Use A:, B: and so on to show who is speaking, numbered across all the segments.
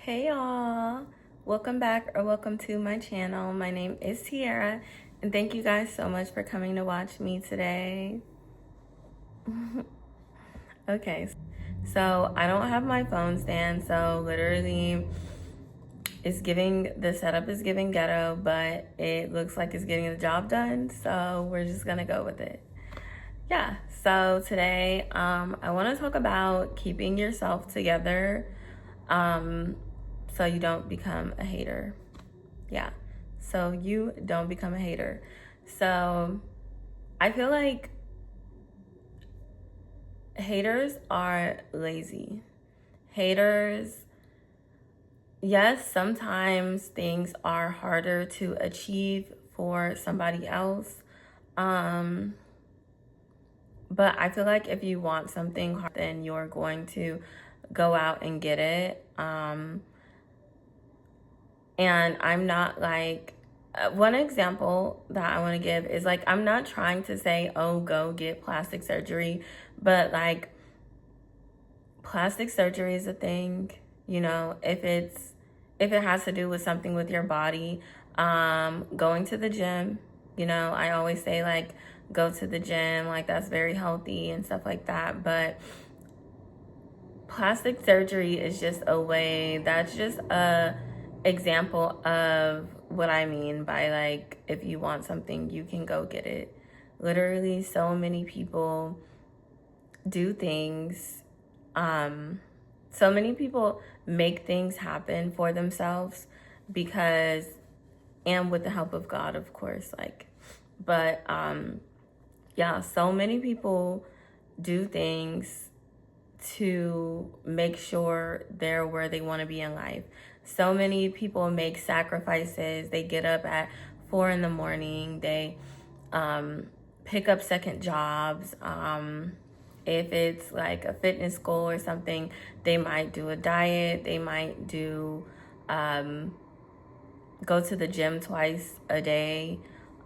A: Hey y'all, welcome back or welcome to my channel. My name is Tiara and thank you guys so much for coming to watch me today. Okay, so I don't have my phone stand, so literally the setup is giving ghetto, but it looks like it's getting the job done, so we're just gonna go with it. Yeah, so today I want to talk about keeping yourself together um, so you don't become a hater. Yeah, so you don't become a hater. So I feel like haters are lazy. Haters, yes, sometimes things are harder to achieve for somebody else. Um, but I feel like if you want something hard, then you're going to go out and get it. And I'm not like, one example that I want to give is like, I'm not trying to say, oh, go get plastic surgery, but like, plastic surgery is a thing, if it has to do with something with your body, going to the gym, I always say like, go to the gym, like that's very healthy and stuff like that. But plastic surgery is just that's just a example of what I mean by like, if you want something, you can go get it. Literally, so many people do things. So many people make things happen for themselves because, and with the help of God, of course, but yeah, so many people do things to make sure they're where they want to be in life. So many people make sacrifices. They get up at 4 in the morning. They pick up second jobs. If it's like a fitness goal or something, they might do a diet. They might do go to the gym twice a day.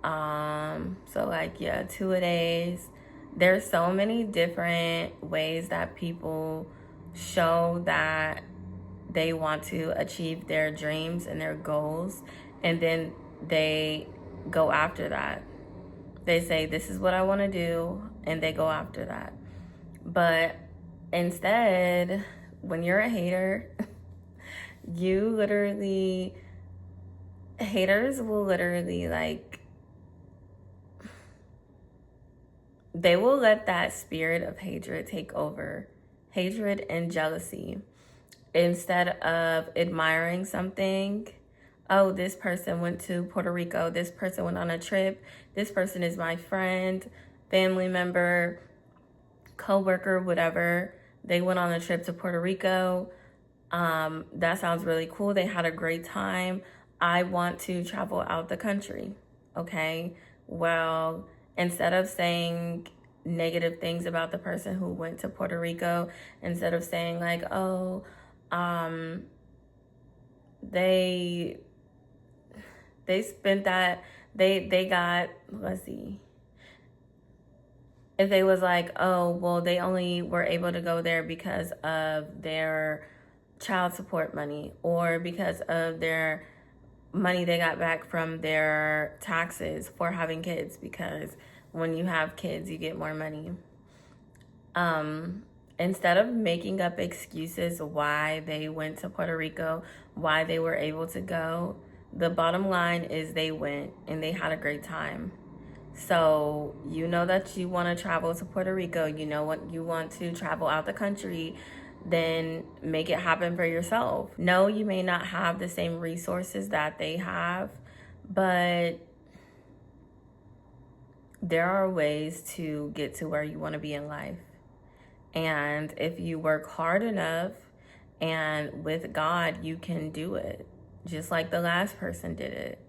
A: So like, yeah, 2 a days. There's so many different ways that people show that they want to achieve their dreams and their goals, and then they go after that. They say, this is what I want to do, and they go after that. But instead, when you're a hater, you literally, haters will literally like, they will let that spirit of hatred take over, hatred and jealousy. Instead of admiring something, oh, this person went to Puerto Rico, this person went on a trip, this person is my friend, family member, co-worker, whatever. They went on a trip to Puerto Rico. That sounds really cool. They had a great time. I want to travel out the country. Okay. Well, instead of saying negative things about the person who went to Puerto Rico, instead of saying like, oh, they spent that, they got, let's see, if they was like, oh, well, they only were able to go there because of their child support money or because of their money they got back from their taxes for having kids, because when you have kids, you get more money. Instead of making up excuses why they went to Puerto Rico, why they were able to go, the bottom line is they went and they had a great time. So you know that you want to travel to Puerto Rico, you know what you want to travel out the country, then make it happen for yourself. No, you may not have the same resources that they have, but there are ways to get to where you want to be in life. And if you work hard enough and with God, you can do it, just like the last person did it.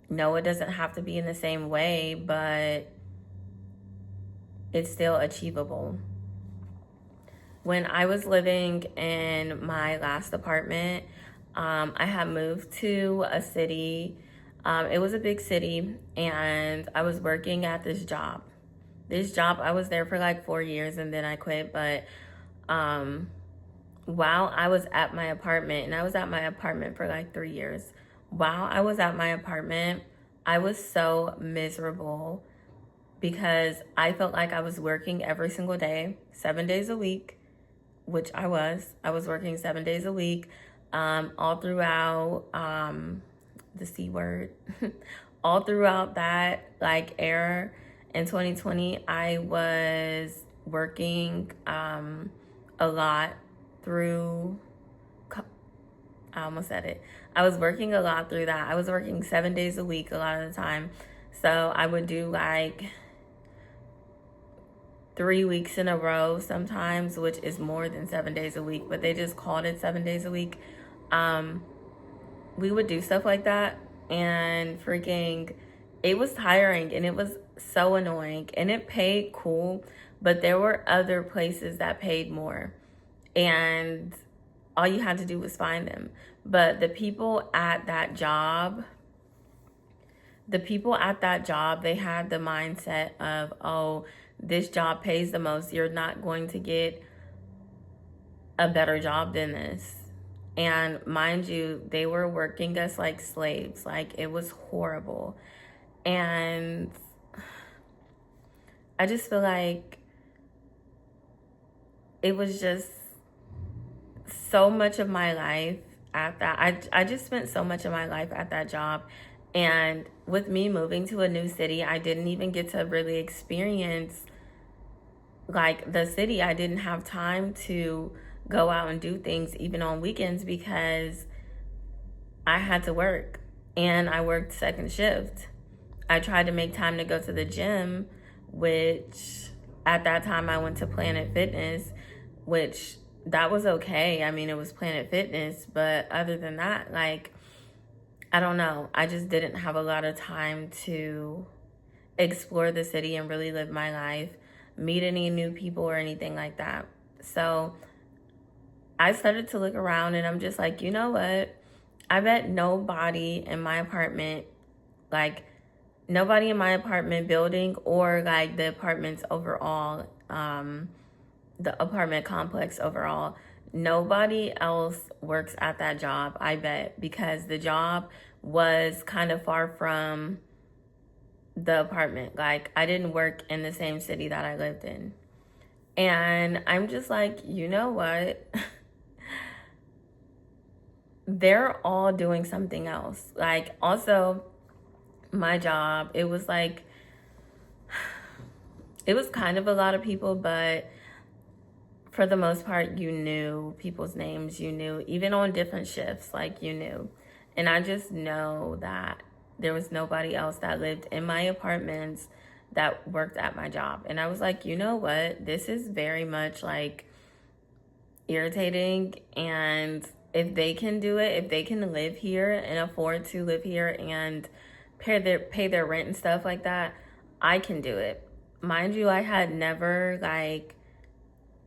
A: No, it doesn't have to be in the same way, but it's still achievable. When I was living in my last apartment, I had moved to a city. It was a big city, and I was working at this job. I was there for like 4 years and then I quit, but while I was at my apartment, and I was at my apartment for like 3 years, while I was at my apartment, I was so miserable because I felt like I was working every single day, 7 days a week, which I was. I was working 7 days a week, all throughout the C word, all throughout that like era in 2020. I was working a lot through. I almost said it. I was working a lot through that. I was working 7 days a week a lot of the time. So I would do like 3 weeks in a row sometimes, which is more than 7 days a week, but they just called it 7 days a week. We would do stuff like that, and freaking, it was tiring and it was so annoying, and it paid cool, but there were other places that paid more, and all you had to do was find them. But the people at that job, they had the mindset of, oh, this job pays the most. You're not going to get a better job than this. And mind you, they were working us like slaves. Like, it was horrible. And I just feel like it was just so much of my life at that. I just spent so much of my life at that job. And with me moving to a new city, I didn't even get to really experience like the city. I didn't have time to go out and do things even on weekends because I had to work, and I worked second shift. I tried to make time to go to the gym, which at that time I went to Planet Fitness, which that was okay. I mean, it was Planet Fitness, but other than that, like, I don't know. I just didn't have a lot of time to explore the city and really live my life, meet any new people or anything like that. So I started to look around, and I'm just like, you know what? I bet nobody in my apartment, like nobody in my apartment building or like the apartments overall, the apartment complex overall, nobody else works at that job, I bet, because the job was kind of far from the apartment. Like, I didn't work in the same city that I lived in. And I'm just like, you know what? They're all doing something else. Like, also, my job, it was like, it was kind of a lot of people, but for the most part, you knew people's names. You knew, even on different shifts, like, you knew. And I just know that there was nobody else that lived in my apartments that worked at my job. And I was like, you know what? This is very much like irritating. And if they can do it, if they can live here and afford to live here and pay their rent and stuff like that, I can do it. Mind you, I never got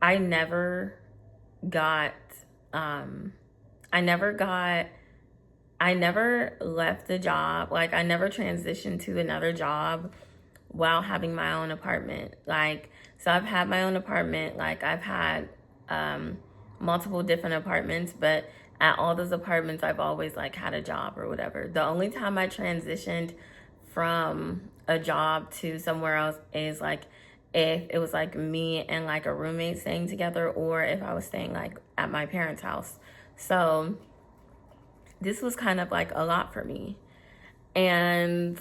A: I never left the job. Like, I never transitioned to another job while having my own apartment. Like, so I've had my own apartment. Like, I've had multiple different apartments, but at all those apartments, I've always like had a job or whatever. The only time I transitioned from a job to somewhere else is like if it was like me and like a roommate staying together, or if I was staying like at my parents' house. So this was kind of like a lot for me. And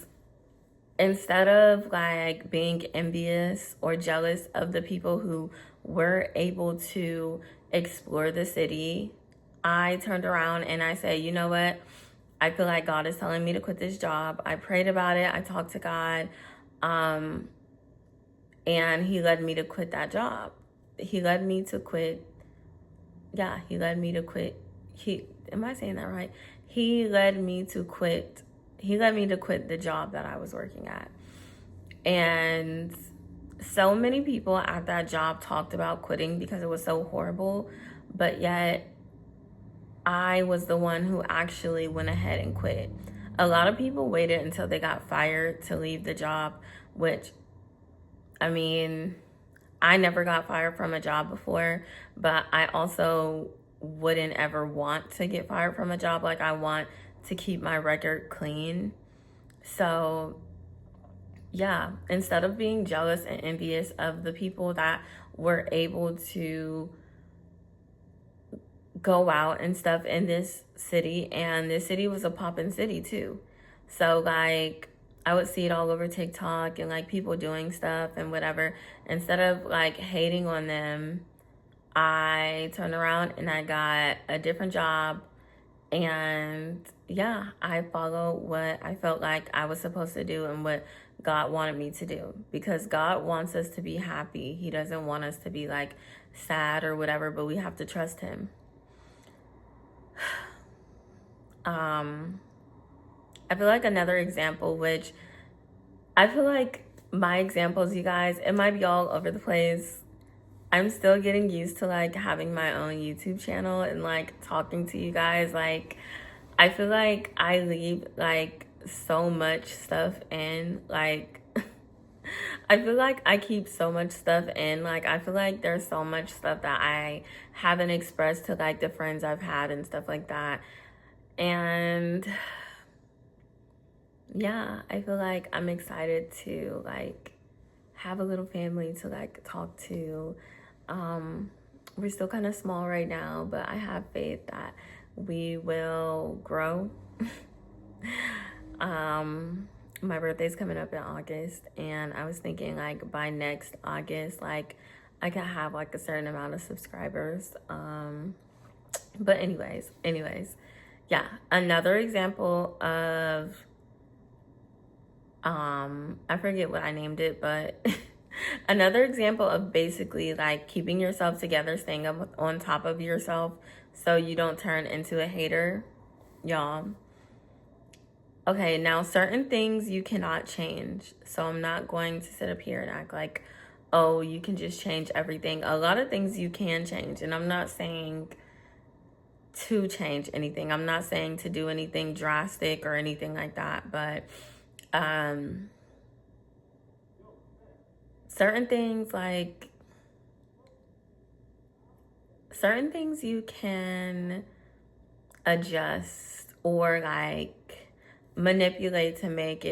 A: instead of like being envious or jealous of the people who were able to explore the city, I turned around and I said, you know what? I feel like God is telling me to quit this job. I prayed about it. I talked to God. And he led me to quit that job. He led me to quit. Yeah, he led me to quit. Am I saying that right? He led me to quit the job that I was working at. And so many people at that job talked about quitting because it was so horrible, but yet I was the one who actually went ahead and quit. A lot of people waited until they got fired to leave the job, which, I mean, I never got fired from a job before, but I also wouldn't ever want to get fired from a job. Like, I want to keep my record clean. So yeah, instead of being jealous and envious of the people that were able to go out and stuff in this city, and this city was a poppin' city too. So like, I would see it all over TikTok and like people doing stuff and whatever. Instead of like hating on them, I turned around and I got a different job. And yeah, I followed what I felt like I was supposed to do and what God wanted me to do, because God wants us to be happy. He doesn't want us to be like sad or whatever, but we have to trust him. I feel like another example, which I feel like my examples, you guys, it might be all over the place. I'm still getting used to like having my own YouTube channel and like talking to you guys. Like, I feel like I leave like so much stuff in. Like, I feel like I keep so much stuff in. Like, I feel like there's so much stuff that I haven't expressed to like the friends I've had and stuff like that. And yeah, I feel like I'm excited to like have a little family to like talk to. We're still kind of small right now, but I have faith that we will grow. My birthday's coming up in August, and I was thinking like by next August, like I could have like a certain amount of subscribers. But anyways, yeah, another example of I forget what I named it, but another example of basically like keeping yourself together, staying up on top of yourself so you don't turn into a hater, y'all. Okay, now certain things you cannot change. So I'm not going to sit up here and act like, oh, you can just change everything. A lot of things you can change, and I'm not saying to change anything. I'm not saying to do anything drastic or anything like that, but certain things you can adjust or like manipulate to make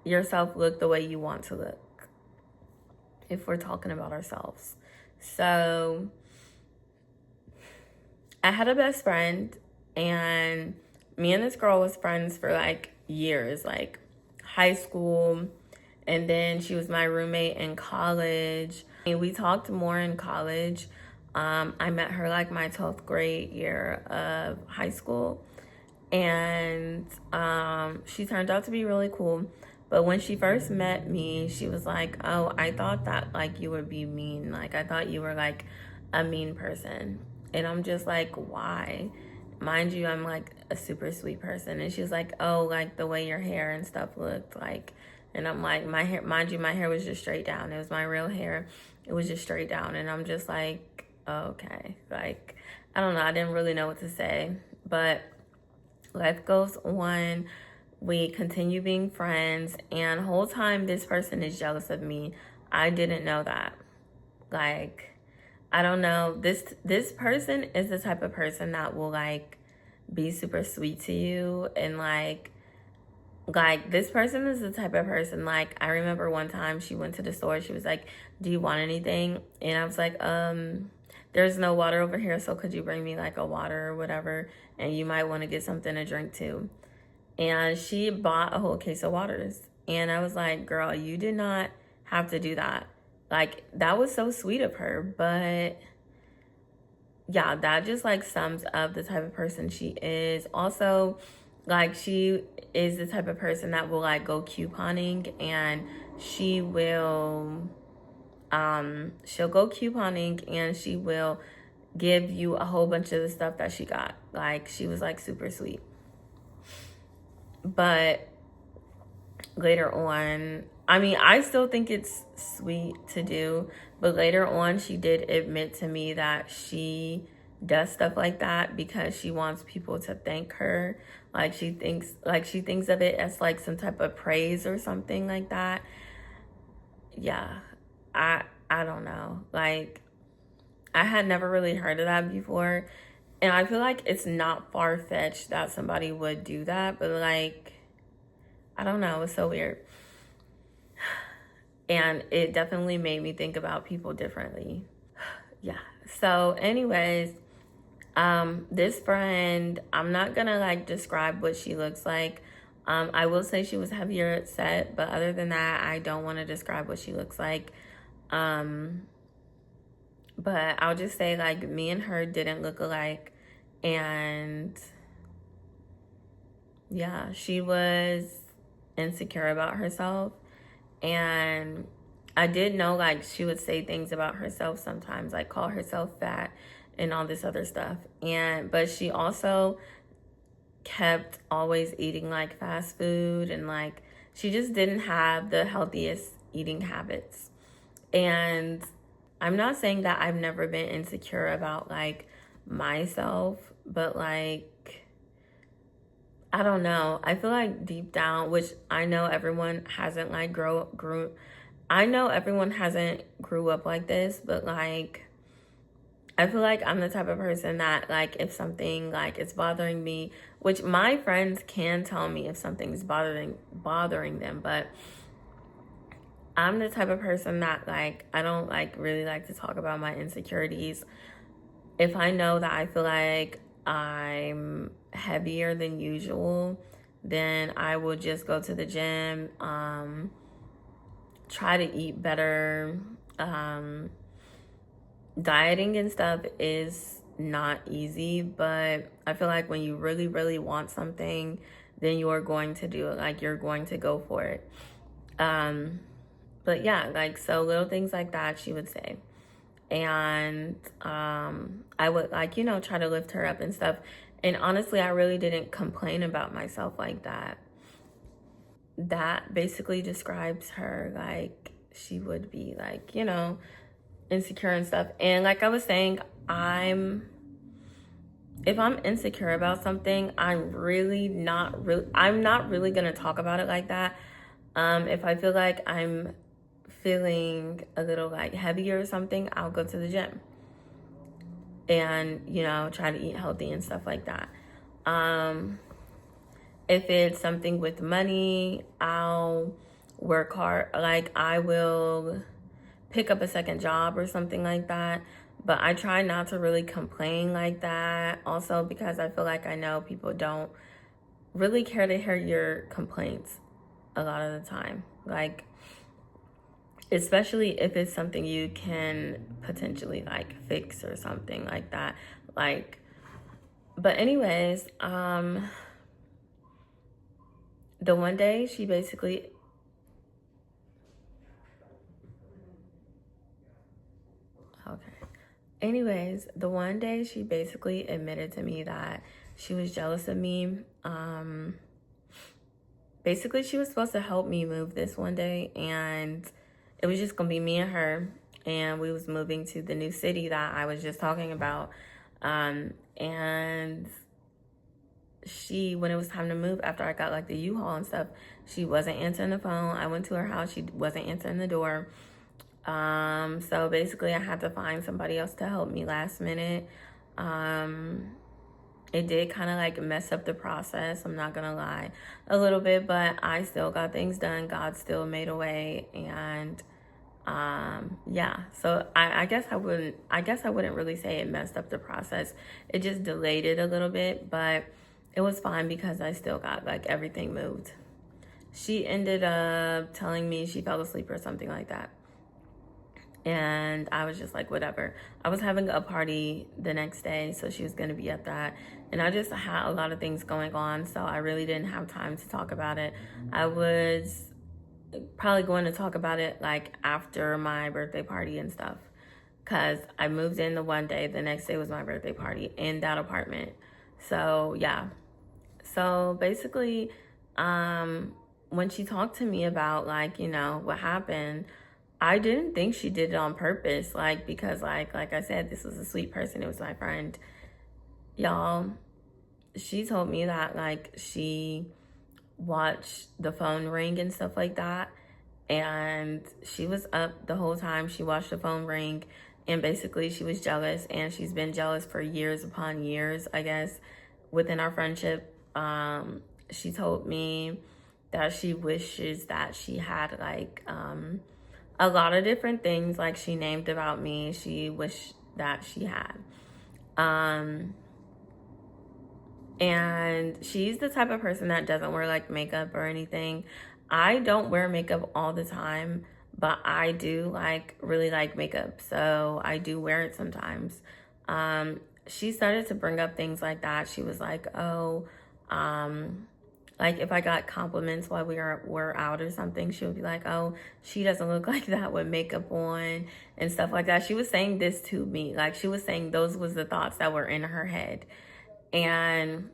A: yourself look the way you want to look, if we're talking about ourselves. So I had a best friend, and me and this girl was friends for like years, like high school, and then she was my roommate in college. And we talked more in college. I met her like my 12th grade year of high school, and she turned out to be really cool. But when she first met me, she was like, oh, I thought that like you would be mean. Like, I thought you were like a mean person. And I'm just like, why? Mind you, I'm like a super sweet person. And she was like, oh, like the way your hair and stuff looked like. And I'm like, my hair, mind you, my hair was just straight down. It was my real hair. It was just straight down. And I'm just like, okay. Like, I don't know. I didn't really know what to say. But life goes on. We continue being friends. And the whole time this person is jealous of me. I didn't know that. Like, I don't know. This person is the type of person that will like be super sweet to you, and like this person is the type of person, like I remember one time she went to the store, she was like, do you want anything? And I was like, there's no water over here, so could you bring me like a water or whatever, and you might want to get something to drink too. And she bought a whole case of waters, and I was like, girl, you did not have to do that. Like, that was so sweet of her. But yeah, that just like sums up the type of person she is. Also, like, she is the type of person that will like go couponing, and she will she'll go couponing and she will give you a whole bunch of the stuff that she got. Like, she was like super sweet. But later on, I mean, I still think it's sweet to do, but later on she did admit to me that she does stuff like that because she wants people to thank her. Like, she thinks of it as like some type of praise or something like that. Yeah. I don't know. Like, I had never really heard of that before. And I feel like it's not far-fetched that somebody would do that, but like, I don't know, it's so weird. And it definitely made me think about people differently. Yeah. So, anyways, this friend, I'm not gonna like describe what she looks like. I will say she was heavier set, but other than that, I don't want to describe what she looks like. Um, but I'll just say like me and her didn't look alike, and yeah, she was insecure about herself, and I did know like she would say things about herself sometimes, like call herself fat and all this other stuff. And but she also kept always eating like fast food, and like she just didn't have the healthiest eating habits. And I'm not saying that I've never been insecure about like myself, but like I don't know. I feel like deep down, which I know everyone hasn't like grew I know everyone hasn't grew up like this, but like I feel like I'm the type of person that like if something like is bothering me, which my friends can tell me if something's bothering them, but I'm the type of person that like I don't like really like to talk about my insecurities. If I know that I feel like I'm heavier than usual, then I will just go to the gym, try to eat better. Dieting and stuff is not easy, but I feel like when you really, really want something, then you're going to do it. Like you're going to go for it. But yeah, like so little things like that she would say. And I would like, you know, try to lift her up and stuff. And honestly, I really didn't complain about myself like that. That basically describes her. Like she would be like, you know, insecure and stuff. And like I was saying, if I'm insecure about something, I'm not really gonna talk about it like that. If I feel like I'm feeling a little like heavy or something, I'll go to the gym and, you know, try to eat healthy and stuff like that. If it's something with money, I'll work hard. Like I will pick up a second job or something like that. But I try not to really complain like that. Also, because I feel like I know people don't really care to hear your complaints a lot of the time. Like, especially if it's something you can potentially like fix or something like that. Like, but anyways, the one day she basically the one day she basically admitted to me that she was jealous of me. Basically, she was supposed to help me move this one day, and it was just gonna be me and her, and we was moving to the new city that I was just talking about. And she, when it was time to move, after I got like the U-Haul and stuff, she wasn't answering the phone. I went to her house, she wasn't answering the door. So basically I had to find somebody else to help me last minute. It did kind of like mess up the process, I'm not gonna lie, a little bit, but I still got things done. God still made a way. And yeah, so I guess I wouldn't really say it messed up the process. It just delayed it a little bit, but it was fine because I still got like everything moved. She ended up telling me she fell asleep or something like that. And I was just like, whatever. I was having a party the next day, so she was going to be at that. And I just had a lot of things going on, so I really didn't have time to talk about it. I was probably going to talk about it like after my birthday party and stuff, because I moved in the one day, the next day was my birthday party in that apartment. So yeah. So basically, when she talked to me about like, you know, what happened, I didn't think she did it on purpose, like, because like I said, this was a sweet person. It was my friend. Y'all, she told me that like she watched the phone ring and stuff like that, and she was up the whole time. She watched the phone ring, And basically she was jealous, and she's been jealous for years upon years, I guess, within our friendship. She told me that she wishes that she had like a lot of different things, like she named about me, she wished that she had. And she's the type of person that doesn't wear like makeup or anything. I don't wear makeup all the time, but I do like really like makeup, so I do wear it sometimes. She started to bring up things like that. She was like, oh, like if I got compliments while were out or something, she would be like, oh, she doesn't look like that with makeup on and stuff like that. She was saying this to me. Like she was saying those was the thoughts that were in her head. And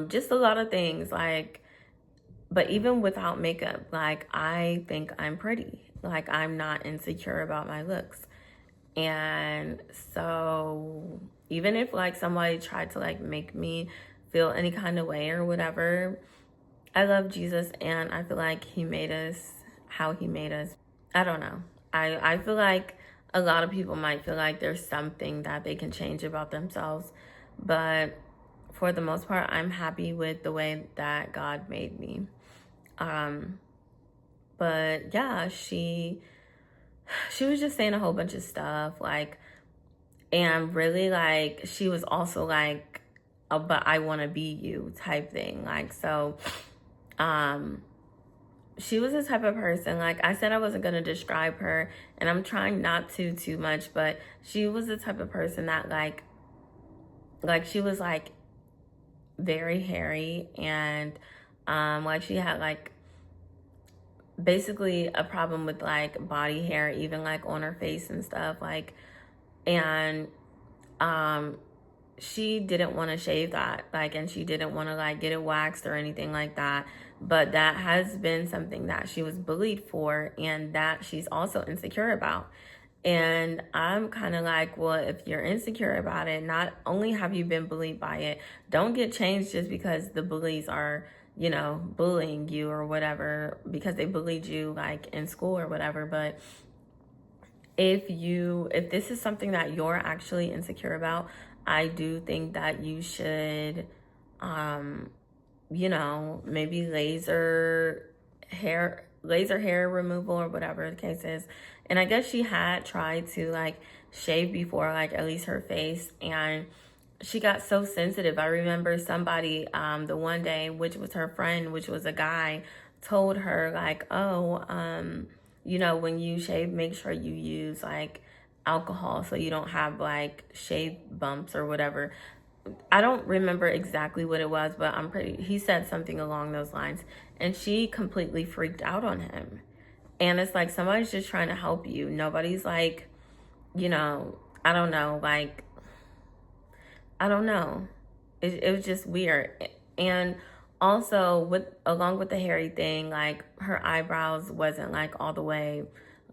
A: just a lot of things, like, but even without makeup, like I think I'm pretty. Like I'm not insecure about my looks. And so even if like somebody tried to like make me feel any kind of way or whatever, I love Jesus, and I feel like he made us how he made us. I don't know. I feel like a lot of people might feel like there's something that they can change about themselves, but for the most part, I'm happy with the way that God made me. But yeah, she was just saying a whole bunch of stuff, like, and really like she was also like a but I want to be you type thing. Like, so she was the type of person, like I said, I wasn't going to describe her, and I'm trying not to too much, but she was the type of person that like she was like very hairy, and like she had like basically a problem with like body hair, even like on her face and stuff, like, and she didn't want to shave that, like, and she didn't want to like get it waxed or anything like that. But that has been something that she was bullied for, and that she's also insecure about. And I'm kind of like, well, if you're insecure about it, not only have you been bullied by it, don't get changed just because the bullies are, you know, bullying you or whatever, because they bullied you like in school or whatever. But if this is something that you're actually insecure about, I do think that you should, you know, maybe laser hair removal or whatever the case is. And I guess she had tried to like shave before, like at least her face, and she got so sensitive. I remember somebody, the one day, which was her friend, which was a guy, told her like, oh, you know, when you shave, make sure you use like alcohol so you don't have like shave bumps or whatever. I don't remember exactly what it was, but he said something along those lines, and she completely freaked out on him. And it's like, somebody's just trying to help you. Nobody's like, you know, I don't know, like, I don't know. It was just weird. And also along with the hairy thing, like her eyebrows wasn't like all the way,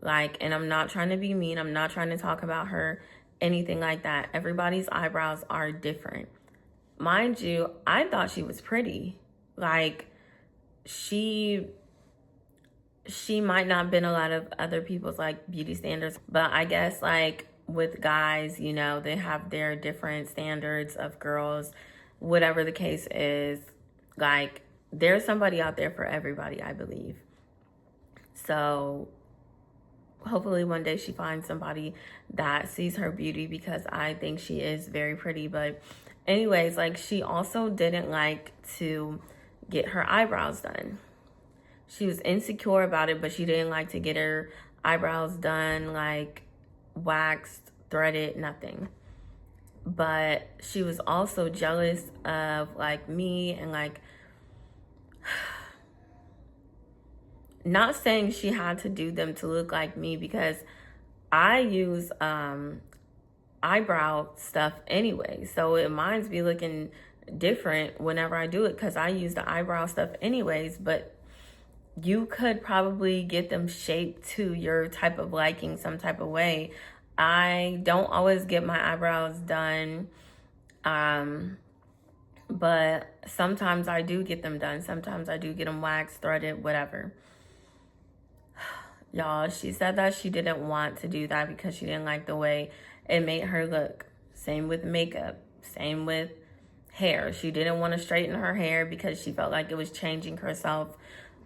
A: like, and I'm not trying to be mean. I'm not trying to talk about her, anything like that. Everybody's eyebrows are different. Mind you, I thought she was pretty. Like, she might not have been a lot of other people's like beauty standards, but I guess like with guys, you know, they have their different standards of girls, whatever the case is. Like, there's somebody out there for everybody, I believe. So hopefully one day she finds somebody that sees her beauty, because I think she is very pretty. But anyways, like, she also didn't like to get her eyebrows done. She was insecure about it, but she didn't like to get her eyebrows done, like waxed, threaded, nothing. But she was also jealous of like me, and like, not saying she had to do them to look like me, because I use eyebrow stuff anyway, so it mine's be looking different whenever I do it, because I use the eyebrow stuff anyways. But you could probably get them shaped to your type of liking some type of way. I don't always get my eyebrows done, but sometimes I do get them done. Sometimes I do get them waxed, threaded, whatever. Y'all, she said that she didn't want to do that because she didn't like the way it made her look. Same with makeup. Same with hair. She didn't want to straighten her hair because she felt like it was changing herself,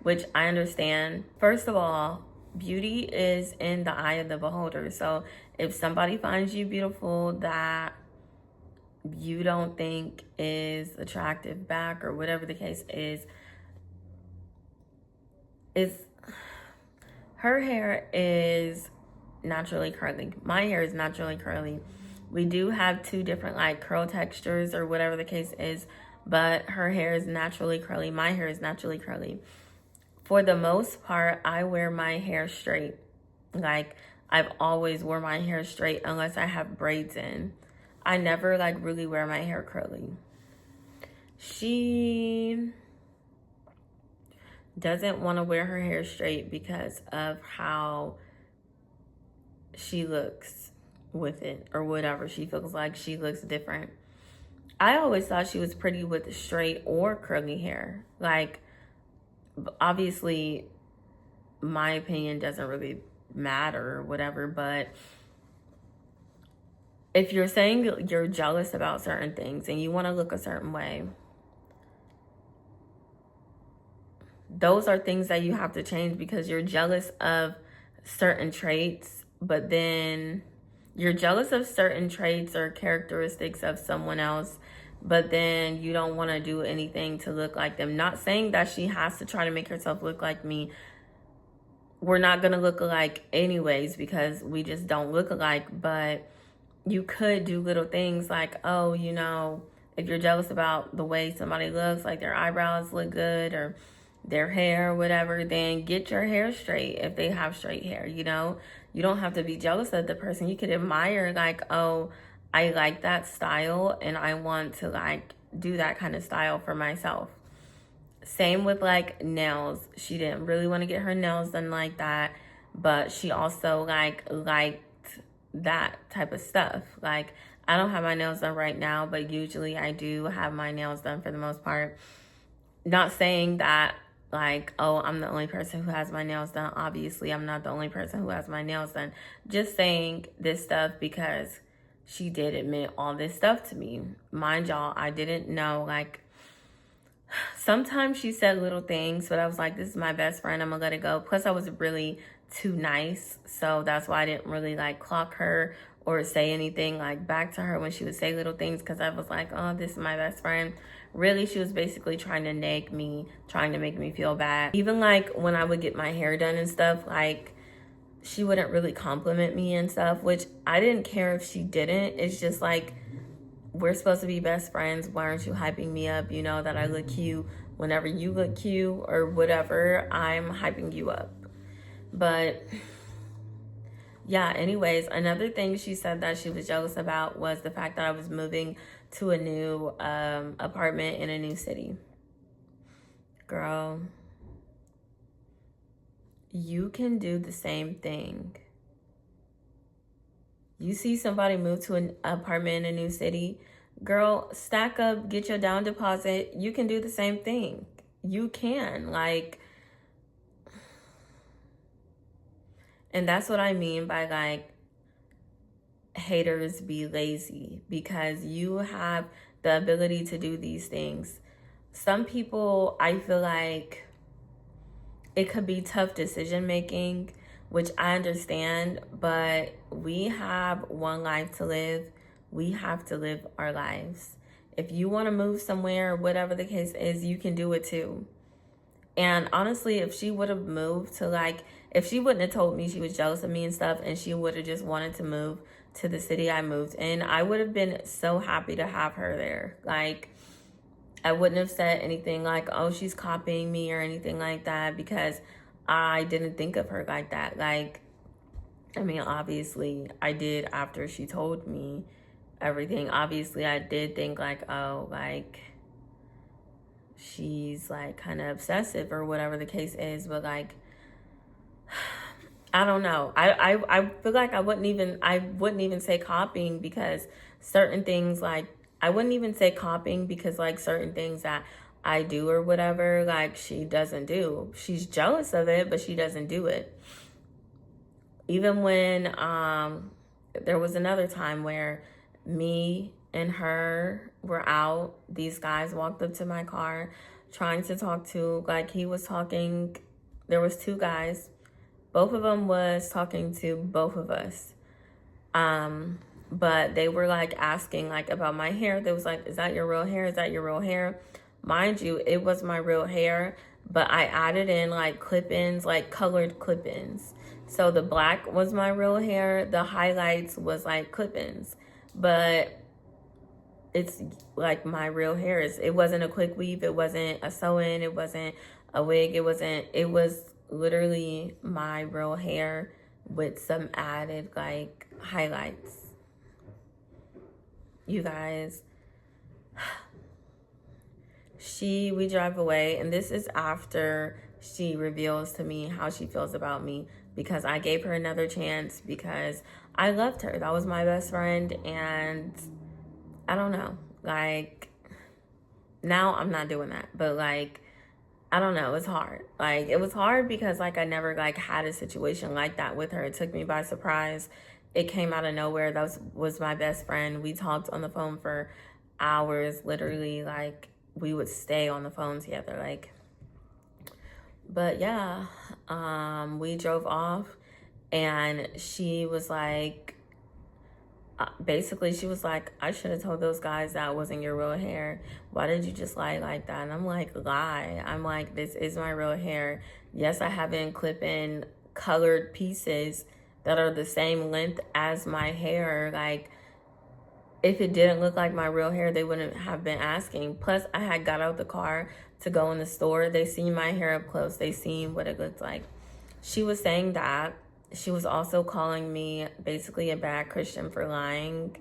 A: which I understand. First of all, beauty is in the eye of the beholder. So if somebody finds you beautiful that you don't think is attractive back or whatever the case is her hair is naturally curly. My hair is naturally curly. We do have two different like curl textures or whatever the case is, but her hair is naturally curly. My hair is naturally curly. For the most part, I wear my hair straight. Like, I've always wore my hair straight unless I have braids in. I never like really wear my hair curly. She doesn't want to wear her hair straight because of how she looks with it or whatever. She feels like she looks different. I always thought she was pretty with straight or curly hair. Like, obviously, my opinion doesn't really matter or whatever, but if you're saying you're jealous about certain things and you want to look a certain way, those are things that you have to change because you're jealous of certain traits, but then you're jealous of certain traits or characteristics of someone else, but then you don't want to do anything to look like them. Not saying that she has to try to make herself look like me. We're not going to look alike anyways because we just don't look alike, but you could do little things like, oh, you know, if you're jealous about the way somebody looks, like their eyebrows look good or their hair or whatever, then get your hair straight if they have straight hair, you know? You don't have to be jealous of the person. You could admire like, oh, I like that style and I want to like do that kind of style for myself. Same with like nails. She didn't really want to get her nails done like that, but she also liked that type of stuff. Like, I don't have my nails done right now, but usually I do have my nails done for the most part. Not saying that like, oh, I'm the only person who has my nails done. Obviously, I'm not the only person who has my nails done. Just saying this stuff because she did admit all this stuff to me. Mind y'all, I didn't know, like, sometimes she said little things, but I was like, this is my best friend, I'm gonna let it go. Plus, I was really too nice, so that's why I didn't really like clock her or say anything like back to her when she would say little things, because I was like, oh, this is my best friend. Really, she was basically trying to nag me, trying to make me feel bad. Even like when I would get my hair done and stuff, like she wouldn't really compliment me and stuff, which I didn't care if she didn't. It's just like, we're supposed to be best friends. Why aren't you hyping me up? You know that I look cute. Whenever you look cute or whatever, I'm hyping you up. But yeah, anyways, another thing she said that she was jealous about was the fact that I was moving to a new apartment in a new city. Girl, you can do the same thing. You see somebody move to an apartment in a new city, girl, stack up, get your down deposit. You can do the same thing. You can, like, and that's what I mean by like haters be lazy, because you have the ability to do these things. Some people, I feel like it could be tough decision making, which I understand, but we have one life to live. We have to live our lives. If you want to move somewhere, whatever the case is, you can do it too. And honestly, if she would have moved to like, if she wouldn't have told me she was jealous of me and stuff, and she would have just wanted to move to the city I moved in, I would have been so happy to have her there. Like, I wouldn't have said anything like, oh, she's copying me or anything like that, because I didn't think of her like that. Like, I mean, obviously I did after she told me everything. Obviously I did think like, oh, like she's like kind of obsessive or whatever the case is, but like, I don't know. I feel like I wouldn't even say copying, because certain things like, I wouldn't even say copying because like certain things that I do or whatever, like she doesn't do. She's jealous of it, but she doesn't do it. even when there was another time where me and her were out, these guys walked up to my car trying to talk to, like, he was talking, there was two guys, both of them was talking to both of us. But they were like asking like about my hair. They was like, is that your real hair? Is that your real hair? Mind you, it was my real hair, but I added in like clip-ins, like colored clip-ins. So the black was my real hair, the highlights was like clip-ins. But it's like my real hair. It wasn't a quick weave, it wasn't a sew-in, it wasn't a wig, it was literally my real hair with some added like highlights. You guys, we drive away, and this is after she reveals to me how she feels about me, because I gave her another chance because I loved her. That was my best friend, and I don't know, like, now I'm not doing that, but like, I don't know, it's hard. Like, it was hard because like I never like had a situation like that with her. It took me by surprise. It came out of nowhere. That was my best friend. We talked on the phone for hours, literally, like we would stay on the phone together, like. But yeah, we drove off, and she was like, basically she was like, I should have told those guys that wasn't your real hair. Why did you just lie like that? And I'm like, lie? I'm like, this is my real hair. Yes, I have been clipping colored pieces that are the same length as my hair. Like, if it didn't look like my real hair, they wouldn't have been asking. Plus, I had got out the car to go in the store. They seen my hair up close. They seen what it looked like. She was saying that. She was also calling me basically a bad Christian for lying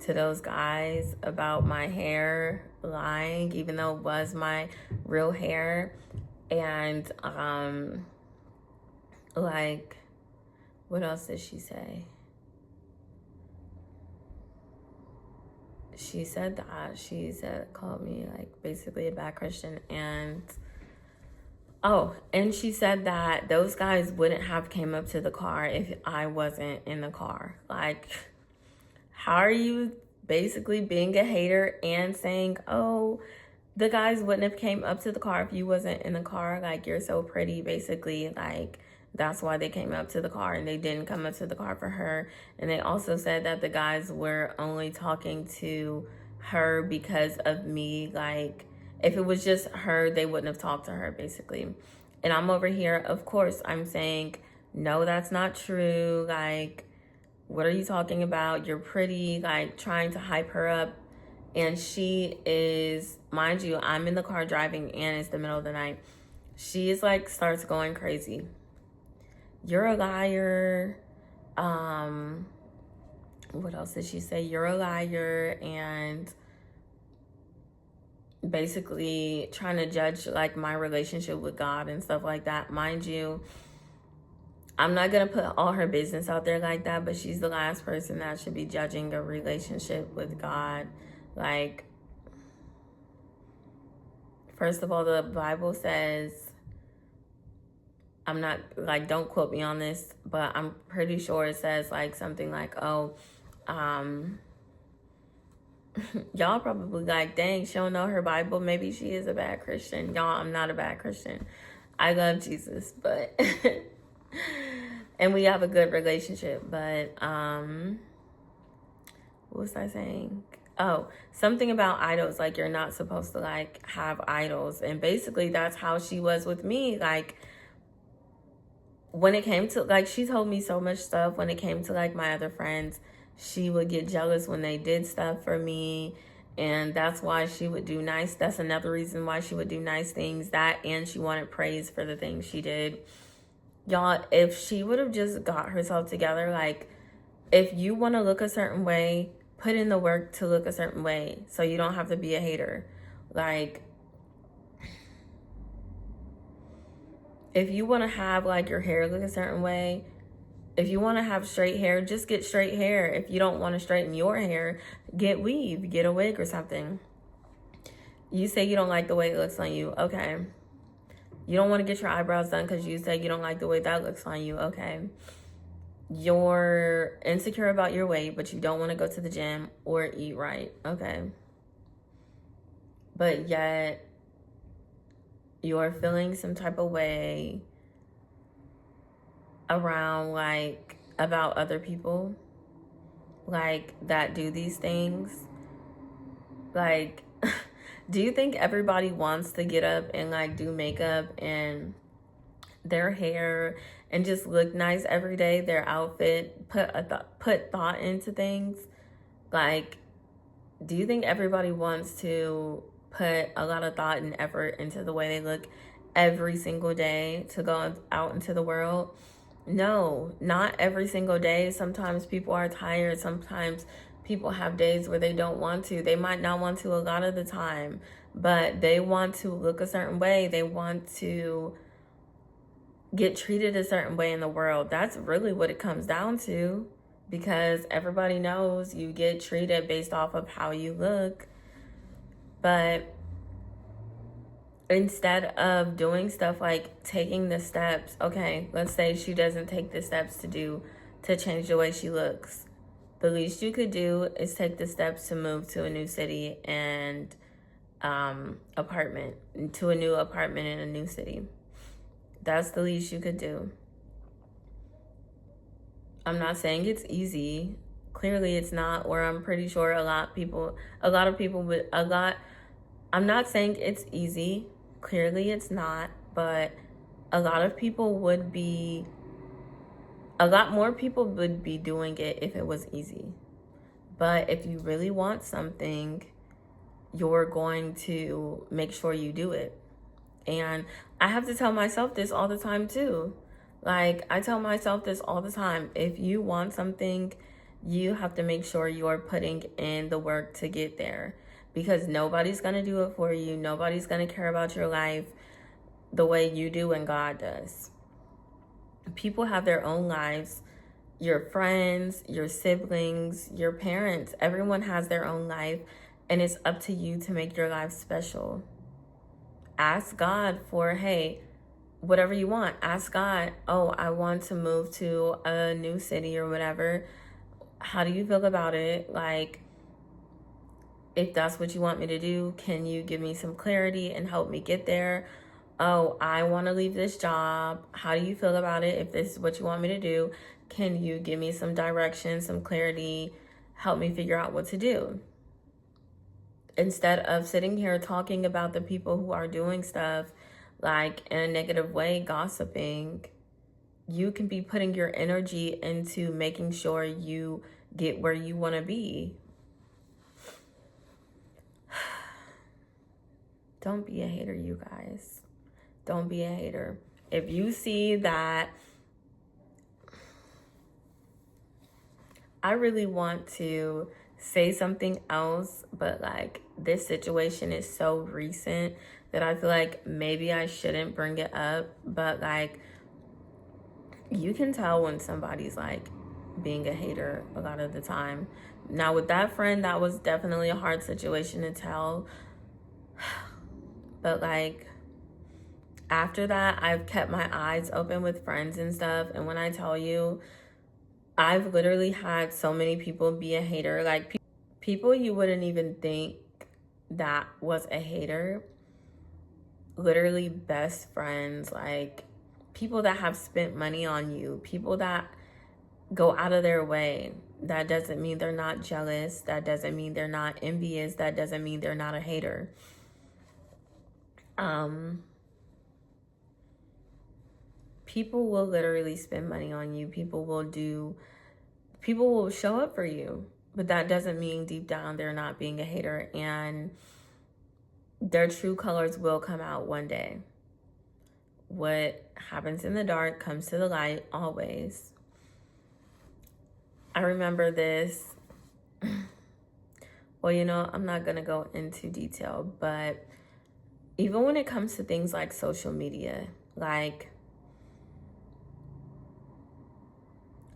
A: to those guys about my hair, lying, even though it was my real hair. And, like, what else did she say? She said that. She called me like basically a bad Christian, and and she said that those guys wouldn't have came up to the car if I wasn't in the car. Like, how are you basically being a hater and saying, oh, the guys wouldn't have came up to the car if you wasn't in the car? Like, you're so pretty, basically. Like, that's why they came up to the car, and they didn't come up to the car for her. And they also said that the guys were only talking to her because of me. Like, if it was just her, they wouldn't have talked to her, basically. And I'm over here, of course, I'm saying, no, that's not true. Like, what are you talking about? You're pretty, like, trying to hype her up. And she is, mind you, I'm in the car driving, and it's the middle of the night. She is like, starts going crazy. You're a liar. What else did she say? You're a liar. And basically trying to judge like my relationship with God and stuff like that. Mind you, I'm not gonna put all her business out there like that, but she's the last person that should be judging a relationship with God. Like, first of all, the Bible says, I'm not, like, don't quote me on this, but I'm pretty sure it says like something like, oh, y'all probably like, dang, she don't know her Bible. Maybe she is a bad Christian. Y'all, I'm not a bad Christian. I love Jesus, but and we have a good relationship. But what was I saying? Oh, something about idols. Like, you're not supposed to like have idols. And basically that's how she was with me. Like, when it came to, like, she told me so much stuff. When it came to like my other friends, she would get jealous when they did stuff for me, and that's why she would do nice. That's another reason why she would do nice things. That, and she wanted praise for the things she did. Y'all, if she would have just got herself together, like, if you want to look a certain way, put in the work to look a certain way, so you don't have to be a hater. Like, if you want to have like your hair look a certain way, if you want to have straight hair, just get straight hair. If you don't want to straighten your hair, get weave, get a wig or something. You say you don't like the way it looks on you. Okay. You don't want to get your eyebrows done because you say you don't like the way that looks on you. Okay. you're insecure about your weight, but you don't want to go to the gym or eat right. Okay. But yet you're feeling some type of way around, like, about other people, like, that do these things. Like, do you think everybody wants to get up and, like, do makeup and their hair and just look nice every day, their outfit, put thought into things? Like, do you think everybody wants to put a lot of thought and effort into the way they look every single day to go out into the world? No, not every single day. Sometimes people are tired. Sometimes people have days where they don't want to. They might not want to a lot of the time, but they want to look a certain way. They want to get treated a certain way in the world. That's really what it comes down to, because everybody knows you get treated based off of how you look. But instead of doing stuff like taking the steps, okay, let's say she doesn't take the steps to change the way she looks. The least you could do is take the steps to move to a new city and apartment, to a new apartment in a new city. That's the least you could do. I'm not saying it's easy. Clearly it's not, or I'm pretty sure I'm not saying it's easy. Clearly it's not, but a lot more people would be doing it if it was easy. But if you really want something, you're going to make sure you do it. And I have to tell myself this all the time too. Like, I tell myself this all the time. If you want something, you have to make sure you're putting in the work to get there, because nobody's going to do it for you. Nobody's going to care about your life the way you do and God does. People have their own lives. Your friends, your siblings, your parents, everyone has their own life, and it's up to you to make your life special. Ask God for, hey, whatever you want. Ask God, oh, I want to move to a new city or whatever. How do you feel about it? Like, if that's what you want me to do, can you give me some clarity and help me get there? Oh, I want to leave this job. How do you feel about it? If this is what you want me to do, can you give me some direction, some clarity, help me figure out what to do? Instead of sitting here talking about the people who are doing stuff like in a negative way, gossiping, you can be putting your energy into making sure you get where you want to be. Don't be a hater, you guys. Don't be a hater. If you see that, I really want to say something else, but like, this situation is so recent that I feel like maybe I shouldn't bring it up. But like, you can tell when somebody's like being a hater a lot of the time. Now with that friend, that was definitely a hard situation to tell. But like, after that, I've kept my eyes open with friends and stuff. And when I tell you, I've literally had so many people be a hater. Like, people you wouldn't even think that was a hater. Literally best friends, like people that have spent money on you, people that go out of their way. That doesn't mean they're not jealous. That doesn't mean they're not envious. That doesn't mean they're not a hater. People will literally spend money on you. People will show up for you, but that doesn't mean deep down they're not being a hater, and their true colors will come out one day. What happens in the dark comes to the light always. I remember this. Well, I'm not going to go into detail, but even when it comes to things like social media, like,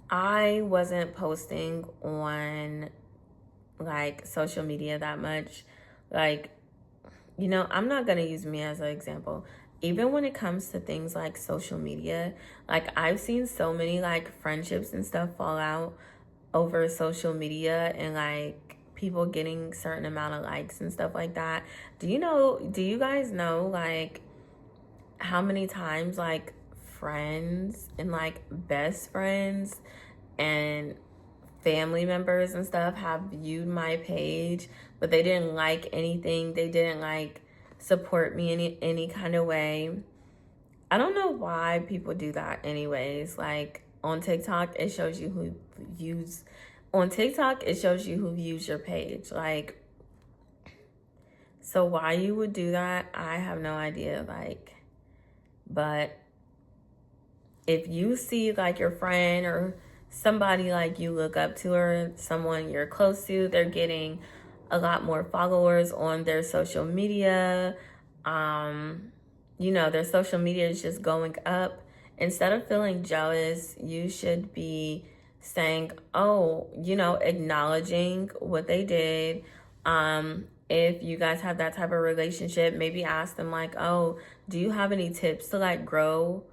A: I wasn't posting on like social media that much. Like, I'm not going to use me as an example. even when it comes to things like social media, like I've seen so many like friendships and stuff fall out over social media and like people getting certain amount of likes and stuff like that. Do you guys know like how many times like friends and like best friends and family members and stuff have viewed my page, but they didn't like anything. They didn't like support me any kind of way. I don't know why people do that anyways. Like on TikTok, it shows you who views your page. Like, so why you would do that, I have no idea. Like, but if you see like your friend or somebody like you look up to or someone you're close to, they're getting a lot more followers on their social media, their social media is just going up. Instead of feeling jealous, you should be saying, oh, acknowledging what they did. If you guys have that type of relationship, maybe ask them like, oh, do you have any tips to like grow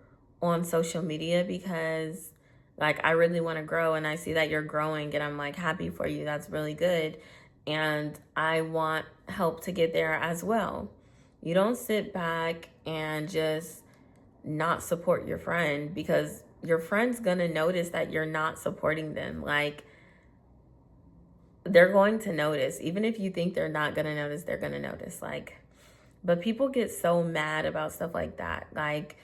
A: on social media? Because like I really want to grow and I see that you're growing and I'm like happy for you. That's really good. And I want help to get there as well. You don't sit back and just not support your friend, because your friend's gonna notice that you're not supporting them. Like, they're going to notice. Even if you think they're not gonna notice, they're gonna notice. Like, but people get so mad about stuff like that. Like,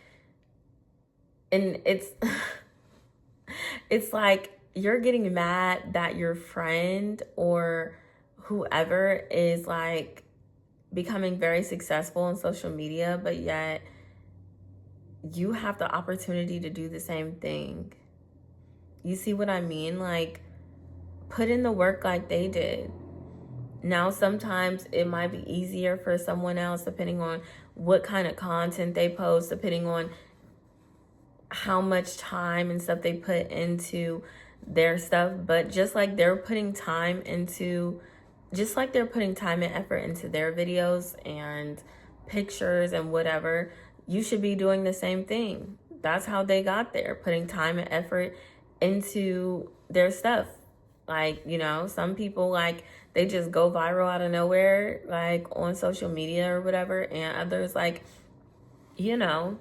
A: and it's like you're getting mad that your friend or whoever is like becoming very successful on social media, but yet you have the opportunity to do the same thing. You see what I mean? Like, put in the work like they did. Now, sometimes it might be easier for someone else depending on what kind of content they post, depending on how much time and stuff they put into their stuff. But just like they're putting time and effort into their videos and pictures and whatever, you should be doing the same thing. That's how they got there, putting time and effort into their stuff. Like, some people, like, they just go viral out of nowhere, like on social media or whatever. And others, like, y'all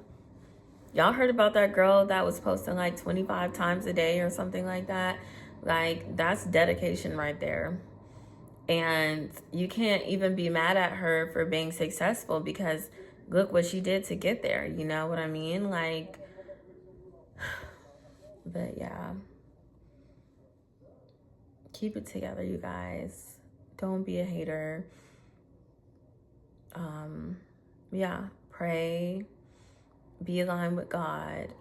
A: heard about that girl that was posting like 25 times a day or something like that. Like, that's dedication right there. And you can't even be mad at her for being successful, because look what she did to get there. You know what I mean? Like, but yeah. Keep it together, you guys. Don't be a hater. Yeah, pray. Be aligned with God.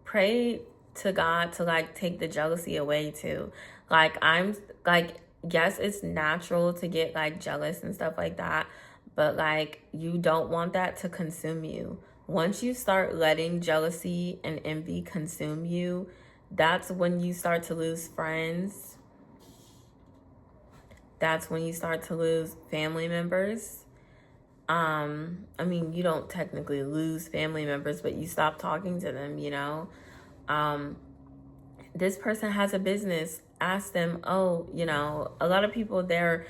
A: Pray to God to like take the jealousy away too. Like, I'm like, yes, it's natural to get like jealous and stuff like that, but like, you don't want that to consume you. Once you start letting jealousy and envy consume you, that's when you start to lose friends. That's when you start to lose family members. I mean, you don't technically lose family members, but you stop talking to them, This person has a business. Ask them, oh, a lot of people, they're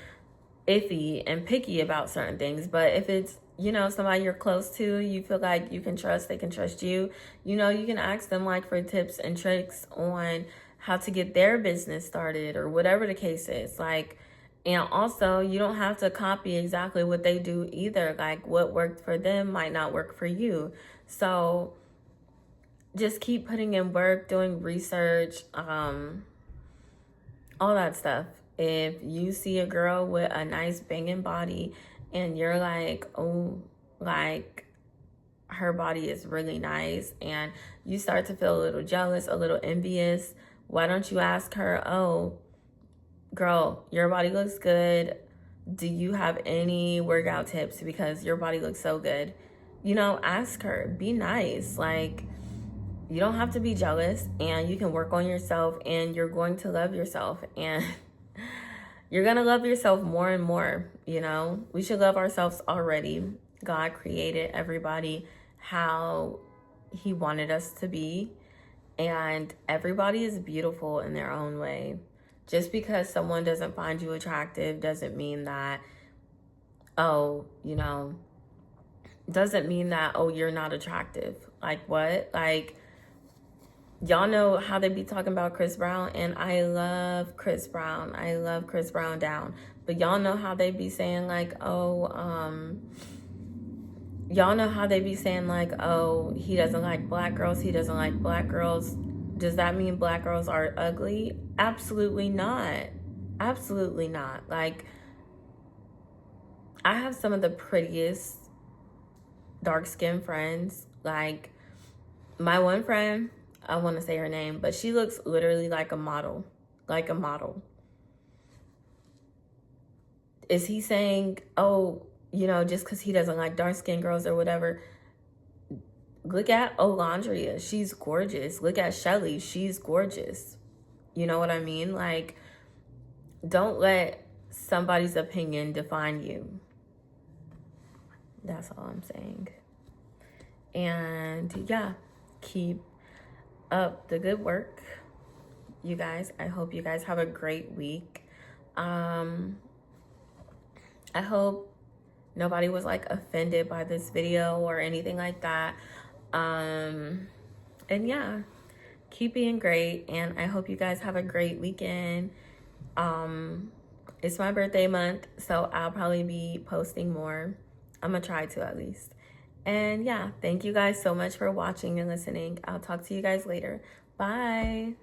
A: iffy and picky about certain things. But if it's, somebody you're close to, you feel like you can trust, they can trust you, you can ask them like for tips and tricks on how to get their business started or whatever the case is. Like, and also, you don't have to copy exactly what they do either. Like, what worked for them might not work for you. So just keep putting in work, doing research, all that stuff. If you see a girl with a nice banging body and you're like, oh, like, her body is really nice, and you start to feel a little jealous, a little envious, why don't you ask her, oh, girl, your body looks good. Do you have any workout tips? Because your body looks so good. Ask her. Be nice. Like, you don't have to be jealous, and you can work on yourself, and you're going to love yourself, and you're going to love yourself more and more. We should love ourselves already. God created everybody how he wanted us to be, and everybody is beautiful in their own way. Just because someone doesn't find you attractive doesn't mean that, oh, doesn't mean that, oh, you're not attractive. Like, what? Like, y'all know how they be talking about Chris Brown, and I love Chris Brown. I love Chris Brown down. But y'all know how they be saying, like, oh, y'all know how they be saying, like, oh, he doesn't like black girls. He doesn't like black girls. Does that mean black girls are ugly? Absolutely not. Absolutely not. Like, I have some of the prettiest dark-skinned friends. Like, my one friend, I want to say her name, but she looks literally like a model. Like a model. Is he saying, oh, just because he doesn't like dark-skinned girls or whatever? Look at Olandria. She's gorgeous. Look at Shelly. She's gorgeous. You know what I mean? Like, don't let somebody's opinion define you. That's all I'm saying. And yeah, keep up the good work, you guys. I hope you guys have a great week. I hope nobody was like offended by this video or anything like that. And yeah, keep being great, and I hope you guys have a great weekend. It's my birthday month, so I'll probably be posting more. I'm gonna try to, at least. And yeah, thank you guys so much for watching and listening. I'll talk to you guys later. Bye.